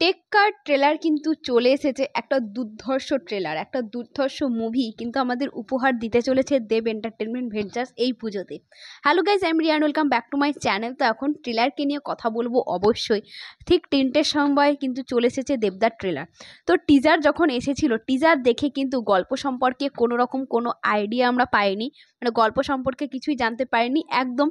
টেক্কার trailer কিন্তু চলে এসেছে, একটা দুর্ধর্ষ ট্রেলার, একটা দুর্ধর্ষ মুভি কিন্তু আমাদের উপহার দিতে চলেছে দেব এন্টারটেনমেন্ট ভেঞ্চার্স এই পুজোতে। Hello guys, I am Rian, welcome back to my channel. তো এখন ট্রেলারকে নিয়ে কথা বলবো অবশ্যই। ঠিক 3টের সময় কিন্তু চলে এসেছে দেবদার ট্রেলার। তো টিজার যখন এসেছিল, টিজার দেখে কিন্তু গল্প সম্পর্কে কোনো রকম কোনো আইডিয়া আমরা পাইনি, মানে গল্প সম্পর্কে কিছুই জানতে পারিনি একদম।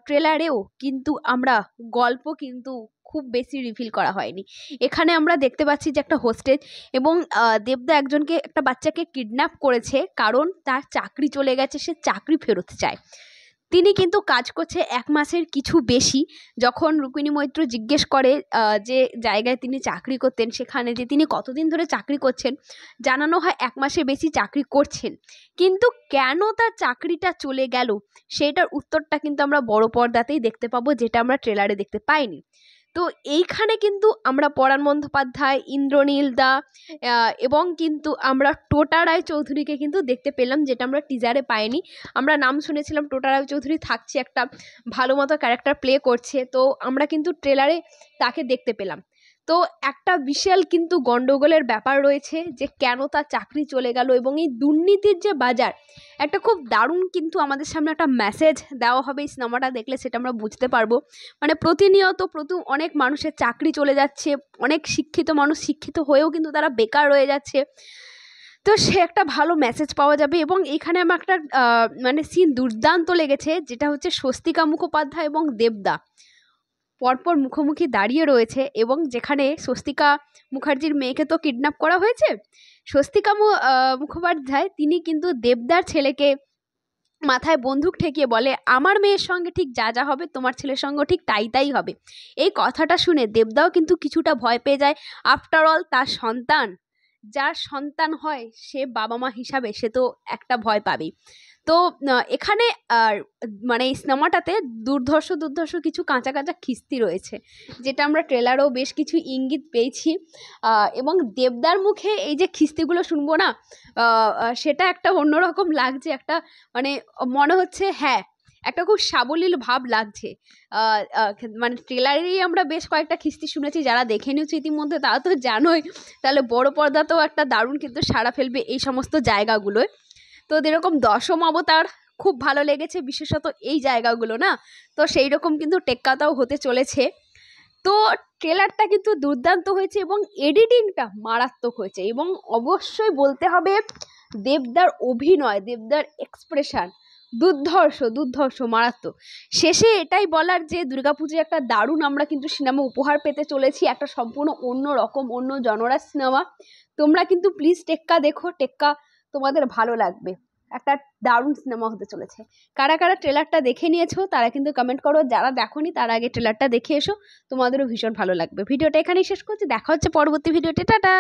ট্রেলারেও কিন্তু আমরা গল্প কিন্তু খুব বেশি রিভিল করা হয়নি। এখানে আমরা দেখতে পাচ্ছি যে একটা হোস্টেজ এবং দেবদা একজনকে, একটা বাচ্চাকে কিডন্যাপ করেছে, কারণ তার চাকরি চলে গেছে, সে চাকরি ফেরত চায়। তিনি কিন্তু কাজ করছে 1 মাসের কিছু বেশি। যখন রুক্মিণী মৈত্র জিজ্ঞেস করে যে জায়গায় তিনি চাকরি করতেন সেখানে যে তিনি কতদিন ধরে চাকরি করছেন, জানানো হয় 1 মাসের বেশি চাকরি করছেন, কিন্তু কেন তার চাকরিটা চলে গেল সেটার উত্তরটা কিন্তু আমরা বড় পর্দাতেই দেখতে পাবো, যেটা আমরা ট্রেলারে দেখতে পাইনি। তো এইখানে কিন্তু আমরা পরাণ বন্দ্যোপাধ্যায়, ইন্দ্রনীল দা এবং কিন্তু আমরা টোটা রায়চৌধুরীকে কিন্তু দেখতে পেলাম, যেটা আমরা টিজারে পাইনি। আমরা নাম শুনেছিলাম টোটা রায়চৌধুরী থাকছে, একটা ভালো মতো ক্যারেক্টার প্লে করছে, তো আমরা কিন্তু ট্রেলারে তাকে দেখতে পেলাম। তো একটা বিশাল কিন্তু গন্ডগোলের ব্যাপার রয়েছে যে কেন তার চাকরি চলে গেল, এবং এই দুর্নীতির যে বাজার, একটা খুব দারুণ কিন্তু আমাদের সামনে একটা মেসেজ দেওয়া হবে এই সিনেমাটা দেখলে, সেটা আমরা বুঝতে পারবো। মানে প্রতিনিয়ত অনেক মানুষের চাকরি চলে যাচ্ছে, অনেক শিক্ষিত মানুষ শিক্ষিত হয়েও কিন্তু তারা বেকার রয়ে যাচ্ছে। তো সে একটা ভালো মেসেজ পাওয়া যাবে। এবং এখানে আমার একটা মানে সিন দুর্দান্ত লেগেছে, যেটা হচ্ছে স্বস্তিকা মুখোপাধ্যায় এবং দেবদা পরপর মুখোমুখি দাঁড়িয়ে রয়েছে, এবং যেখানে স্বস্তিকা মুখার্জির মেয়েকে তো কিডন্যাপ করা হয়েছে, স্বস্তিকা মুখোপাধ্যায় তিনি কিন্তু দেবদার ছেলেকে মাথায় বন্দুক ঠেকিয়ে বলে, আমার মেয়ের সঙ্গে ঠিক যা যা হবে তোমার ছেলের সঙ্গে ঠিক তাই তাই হবে। এই কথাটা শুনে দেবদাও কিন্তু কিছুটা ভয় পেয়ে যায়। আফটার অল তার সন্তান, যার সন্তান হয়, সে বাবা মা হিসাবে সে তো একটা ভয় পাবেই। তো এখানে মানে এই সিনেমাটাতে দুর্ধর্ষ কিছু কাঁচা কাঁচা খিস্তি রয়েছে, যেটা আমরা ট্রেলারেও বেশ কিছু ইঙ্গিত পেয়েছি। এবং দেবদার মুখে এই যে খিস্তিগুলো শুনবো না, সেটা একটা অন্যরকম লাগছে, একটা মানে মনে হচ্ছে হ্যাঁ একটা খুব সাবলীল ভাব লাগছে। মানে ট্রেলারেই আমরা বেশ কয়েকটা খিস্তি শুনেছি, যারা দেখে নিয়েছে ইতিমধ্যে তারা তো জানোই, তাহলে বড় পর্দাতেও একটা দারুণ কিন্তু সাড়া ফেলবে এই সমস্ত জায়গাগুলোয়। তো যেরকম দশম অবতার খুব ভালো লেগেছে, বিশেষত এই জায়গাগুলো না, তো সেই রকম কিন্তু টেক্কাটাও হতে চলেছে। তো ট্রেলারটা কিন্তু দুর্দান্ত হয়েছে এবং এডিটিংটা মারাত্মক হয়েছে, এবং অবশ্যই বলতে হবে দেবদার অভিনয়, দেবদার এক্সপ্রেশন দুর্ধর্ষ মারাত্মক। শেষে এটাই বলার যে দুর্গাপুজোয় একটা দারুণ আমরা কিন্তু সিনেমা উপহার পেতে চলেছি, একটা সম্পূর্ণ অন্য রকম অন্য জনরার সিনেমা। তোমরা কিন্তু প্লিজ টেক্কা দেখো, টেক্কা তোমাদের ভালো লাগবে, একটা দারুণ সিনেমা হতে চলেছে। কারা কারা ট্রেলারটা দেখে নিয়েছো তারা কিন্তু কমেন্ট করো, যারা দেখোনি তারা আগে ট্রেলারটা দেখে এসো, তোমাদেরও ভীষণ ভালো লাগবে। ভিডিওটা এখানেই শেষ করছি, দেখা হচ্ছে পরবর্তী ভিডিওতে, টাটা।